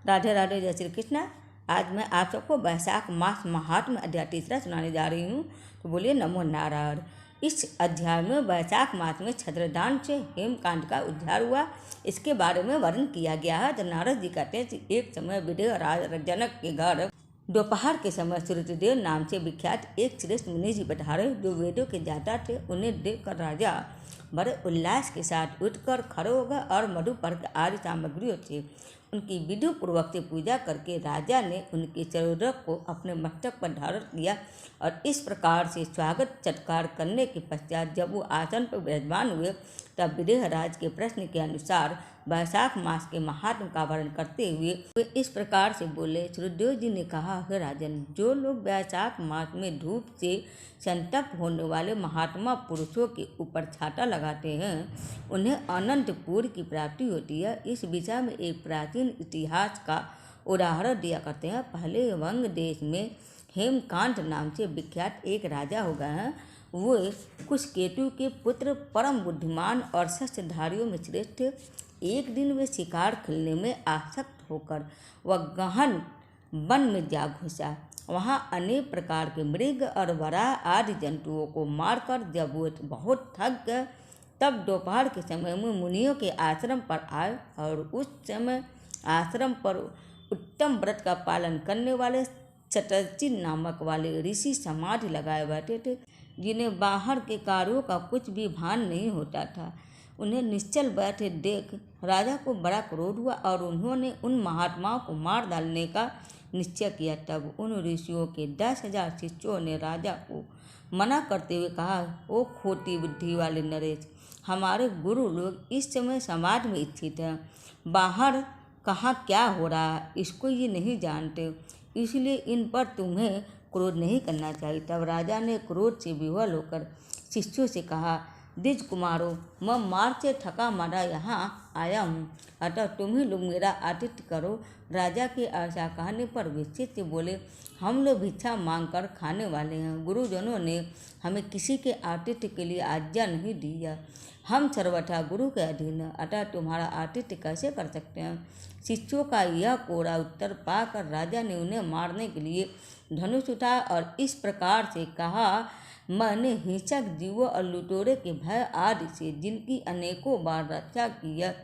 राधे राधे, जय श्री कृष्ण। आज मैं आप सबको वैशाख मास महात्म्य अध्याय तीसरा सुनाने जा रही हूँ। तो बोलिए नमो नारायण। इस अध्याय में वैशाख मास में छद्रदान से हेमकांड का उद्धार हुआ, इसके बारे में वर्णन किया गया है। तो नारद जी कहते हैं कि एक समय विदेहराज जनक के घर दोपहर के समय सूर्यदेव नाम से विख्यात एक श्रेष्ठ मुनि जी पधारे, जो वेदों के ज्ञाता थे। उन्हें देखकर राजा बड़े उल्लास के साथ उठकर खड़े हो गए और मधुपर्क आदि सामग्रियों से उनकी विधि पूर्वक से पूजा करके राजा ने उनके चरोदक को अपने मस्तक पर धारण किया और इस प्रकार से स्वागत सत्कार करने के पश्चात जब वो आसन पर विराजमान हुए, तब विदेहराज के प्रश्न के अनुसार वैशाख मास के महात्म का वर्णन करते हुए वे इस प्रकार से बोले। सूर्यदेव जी ने कहा, हे राजन, जो लोग वैशाख मास में धूप से संतप्त होने वाले महात्मा पुरुषों के ऊपर छाता लगाते हैं, उन्हें अनंतपुर की प्राप्ति होती है। इस विषय में एक प्राचीन इतिहास का उदाहरण दिया करते हैं। पहले वंग देश में हेमकांत नाम से विख्यात एक राजा हो गए हैं। वो कुशकेतु के पुत्र, परम बुद्धिमान और शस्त्रधारियों में श्रेष्ठ थे। एक दिन वे शिकार खेलने में आसक्त होकर वह गहन वन में जा घुसा। वहाँ अनेक प्रकार के मृग और वराह आदि जंतुओं को मारकर जब वो बहुत थक गए, तब दोपहर के समय में मुनियों के आश्रम पर आए। और उस समय आश्रम पर उत्तम व्रत का पालन करने वाले शतर्षि नामक वाले ऋषि समाधि लगाए बैठे थे, जिन्हें बाहर के कार्यों का कुछ भी भान नहीं होता था। उन्हें निश्चल बैठे देख राजा को बड़ा क्रोध हुआ और उन्होंने उन महात्माओं को मार डालने का निश्चय किया। तब उन ऋषियों के 10,000 शिष्यों ने राजा को मना करते हुए कहा, ओ खोटी बुद्धि वाले नरेश, हमारे गुरु लोग इस समय समाज में स्थित हैं। बाहर कहाँ क्या हो रहा है इसको ये नहीं जानते, इसलिए इन पर तुम्हें क्रोध नहीं करना चाहिए। तब राजा ने क्रोध से विह्वल होकर शिष्यों से कहा, द्विज कुमारों, मैं मार्ग से थका मारा यहाँ आया हूँ, अतः तुम ही लोग मेरा आतिथ्य करो। राजा के ऐसा कहने पर वे शिष्य बोले, हम लोग भिक्षा मांगकर खाने वाले हैं। गुरुजनों ने हमें किसी के आतिथ्य के लिए आज्ञा नहीं दी है। हम सर्वथा गुरु के अधीन हैं, अतः तुम्हारा आतिथ्य कैसे कर सकते हैं। शिष्यों का यह कोरा उत्तर पाकर राजा ने उन्हें मारने के लिए धनुष उठाया और इस प्रकार से कहा, मैंने हिंसक जीवों और लुटेरे के भय आदि से जिनकी अनेकों बार रक्षा की है,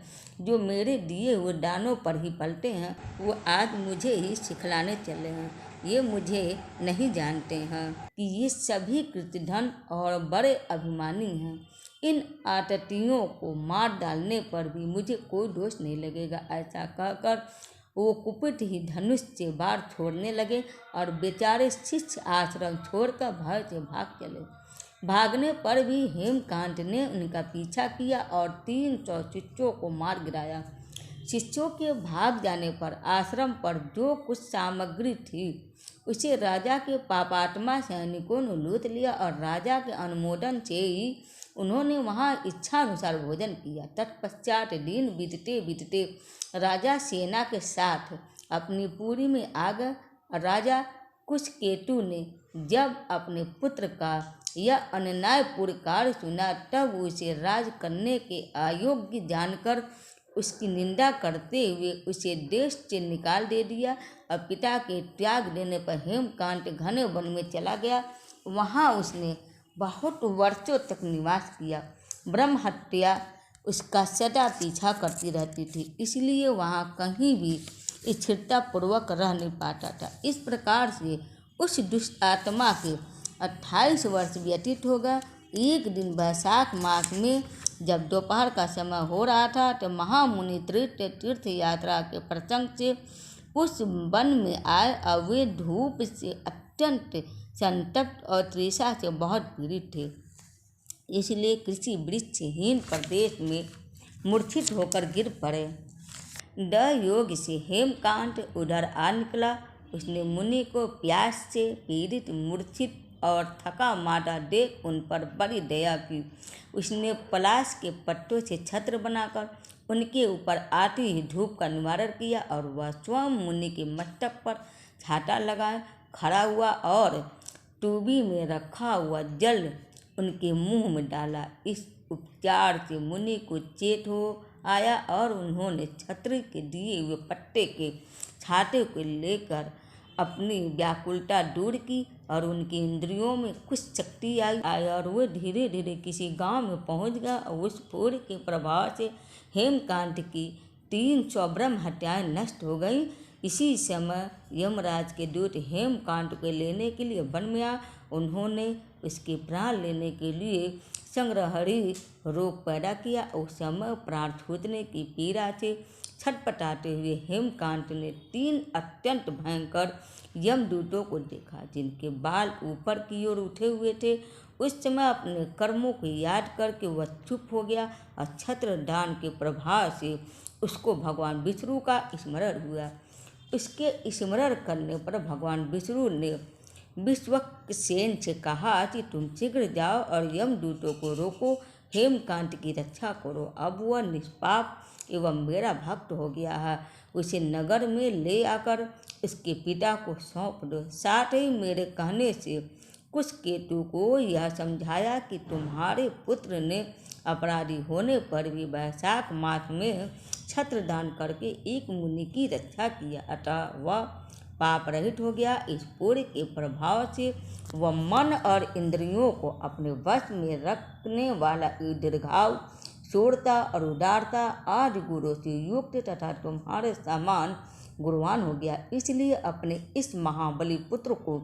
जो मेरे दिए हुए दानों पर ही पलते हैं, वो आज मुझे ही सिखलाने चले हैं। ये मुझे नहीं जानते हैं कि ये सभी कृतधन और बड़े अभिमानी हैं। इन आततियों को मार डालने पर भी मुझे कोई दोष नहीं लगेगा। ऐसा कहकर वो कुपित ही धनुष से बार छोड़ने लगे और बेचारे शिष्य आश्रम छोड़कर भय से भाग चले। भागने पर भी हेमकांत ने उनका पीछा किया और 300 शिष्यों को मार गिराया। शिष्यों के भाग जाने पर आश्रम पर जो कुछ सामग्री थी उसे राजा के पापात्मा सैनिकों ने लूट लिया और राजा के अनुमोदन से ही उन्होंने वहाँ इच्छानुसार भोजन किया। तत्पश्चात दिन बीतते बीतते राजा सेना के साथ अपनी पुरी में आ गए। राजा कुशकेतु ने जब अपने पुत्र का यह अन्यायपूर्ण कार्य सुना, तब उसे राज करने के अयोग्य जानकर उसकी निंदा करते हुए उसे देश से निकाल दे दिया। और पिता के त्याग देने पर हेमकांत घने वन में चला गया। वहाँ उसने बहुत वर्षों तक निवास किया। ब्रह्म हत्या उसका सदा पीछा करती रहती थी, इसलिए वहाँ कहीं भी स्थिरता पूर्वक रह नहीं पाता था। इस प्रकार से उस दुष्ट आत्मा के 28 वर्ष व्यतीत हो गए। एक दिन वैशाख मास में जब दोपहर का समय हो रहा था, तो महामुनि तीर्थ यात्रा के प्रसंग से उस वन में आए और वे धूप से अत्यंत संतप्त और तृषा से बहुत पीड़ित थे, इसलिए कृषि वृक्षहीन प्रदेश में मूर्छित होकर गिर पड़े। योग से हेमकांत उधर आ निकला। उसने मुनि को प्यास से पीड़ित, मूर्छित और थका मारा देख उन पर बड़ी दया की। उसने पलाश के पत्तों से छत्र बनाकर उनके ऊपर आती ही धूप का निवारण किया और वह स्वयं मुनि के मस्तक पर छाता लगाए खड़ा हुआ और टूबी में रखा हुआ जल उनके मुंह में डाला। इस उपचार से मुनि को चेत हो आया और उन्होंने छत्र के दिए हुए पत्ते के छाते को लेकर अपनी व्याकुलता दूर की और उनकी इंद्रियों में कुछ शक्ति आई और वे धीरे धीरे किसी गांव में पहुंच गया। उस पूर्य के प्रभाव से हेमकांत की 300 ब्रह्म हत्याएं नष्ट हो गई। इसी समय यमराज के दूत हेमकांत को लेने के लिए वन में आए। उन्होंने उसके प्राण लेने के लिए संग्रहणी रोग पैदा किया। उस समय प्राण छूटने की पीड़ा से छटपटाते हुए हेमकांत ने 3 अत्यंत भयंकर यमदूतों को देखा, जिनके बाल ऊपर की ओर उठे हुए थे। उस समय अपने कर्मों को याद करके वह चुप हो गया और छत्रदान के प्रभाव से उसको भगवान विष्णु का स्मरण हुआ। उसके स्मरण करने पर भगवान विष्णु ने विश्वक्सेन से कहा कि तुम शीघ्र जाओ और यमदूतों को रोको, हेमकांत की रक्षा करो। अब वह निष्पाप एवं मेरा भक्त हो गया है। उसे नगर में ले आकर उसके पिता को सौंप दो। साथ ही मेरे कहने से कुशकेतु को यह समझाया कि तुम्हारे पुत्र ने अपराधी होने पर भी वैशाख मास में छत्रदान करके एक मुनि की रक्षा किया, अतः वह पाप रहित हो गया। इस पूर्य के प्रभाव से वह मन और इंद्रियों को अपने वश में रखने वाला दीर्घायु, शूरता और उदारता आदि गुणों से युक्त तथा तुम्हारे समान गुणवान हो गया। इसलिए अपने इस महाबली पुत्र को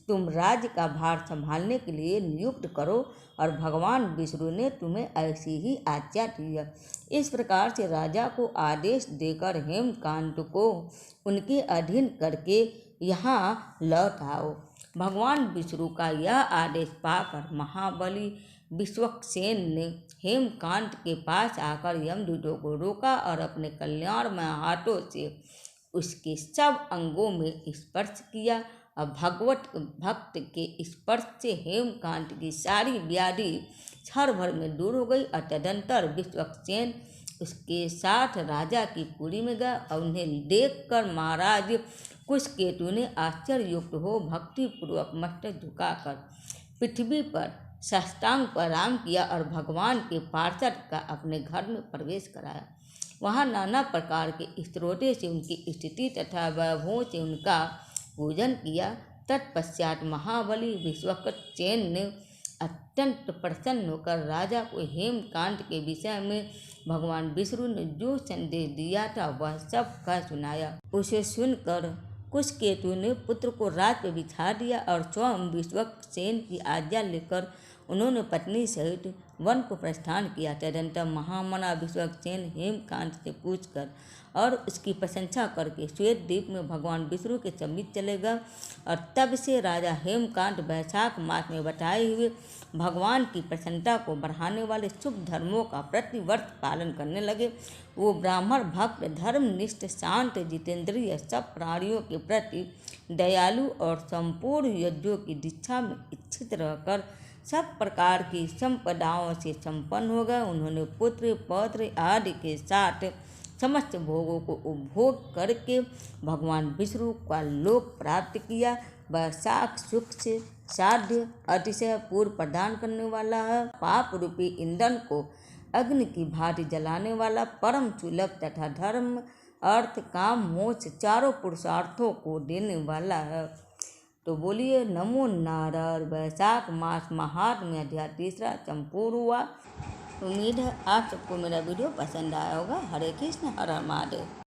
तुम राज्य का भार संभालने के लिए नियुक्त करो, और भगवान विष्णु ने तुम्हें ऐसी ही आज्ञा दी है। इस प्रकार से राजा को आदेश देकर हेमकांत को उनके अधीन करके यहाँ लौट आओ। भगवान विष्णु का यह आदेश पाकर महाबली विश्वक्सेन ने हेमकांत के पास आकर यमदूतों को रोका और अपने कल्याणमय हाथों से उसके सब अंगों में स्पर्श किया। अब भगवत भक्त के स्पर्श से हेमकांत की सारी व्याधि क्षण भर में दूर हो गई और तदंतर विश्वक्सेन उसके साथ राजा की पुरी में गया और उन्हें देखकर महाराज कुशकेतु ने आश्चर्ययुक्त हो भक्तिपूर्वक मस्तक झुकाकर पृथ्वी पर साष्टांग प्रणाम किया और भगवान के पार्षद का अपने घर में प्रवेश कराया। वहाँ नाना प्रकार के स्तोत्रों से उनकी स्थिति तथा वैभवों से उनका पूजन किया। तत्पश्चात महाबली विश्वक्सेन ने अत्यंत प्रसन्न होकर राजा को हेमकांत के विषय में भगवान विष्णु ने जो संदेश दिया था वह सब कह सुनाया। उसे सुनकर कुशकेतु ने पुत्र को रात पर बिछा दिया और स्वयं विश्वक्सेन की आज्ञा लेकर उन्होंने पत्नी सहित वन को प्रस्थान किया। तदंतर महामना विश्वक्सेन हेमकांत से पूछकर और उसकी प्रशंसा करके श्वेत द्वीप में भगवान विष्णु के समीप चले गए, और तब से राजा हेमकांत वैशाख मास में बताए हुए भगवान की प्रसन्नता को बढ़ाने वाले शुभ धर्मों का प्रतिवर्ष पालन करने लगे। वो ब्राह्मण भक्त, धर्मनिष्ठ, शांत, जितेंद्रिय, सब प्राणियों के प्रति दयालु और संपूर्ण यज्ञों की दीक्षा में इच्छित रहकर सब प्रकार की संपदाओं से संपन्न हो गए। उन्होंने पुत्र, पौत्र आदि के साथ समस्त भोगों को उपभोग करके भगवान विष्णु का लोक प्राप्त किया। वैशाख सुख से साध्य अतिशय पूर्व प्रदान करने वाला है। पाप रूपी ईंधन को अग्नि की भांति जलाने वाला, परम सुलभ तथा धर्म, अर्थ, काम, मोक्ष चारों पुरुषार्थों को देने वाला है। तो बोलिए नमो नारायण। वैशाख मास महात्म्य अध्याय 3 संपूर्ण हुआ। उम्मीद है आप सबको मेरा वीडियो पसंद आया होगा। हरे कृष्ण, हर हर महादेव।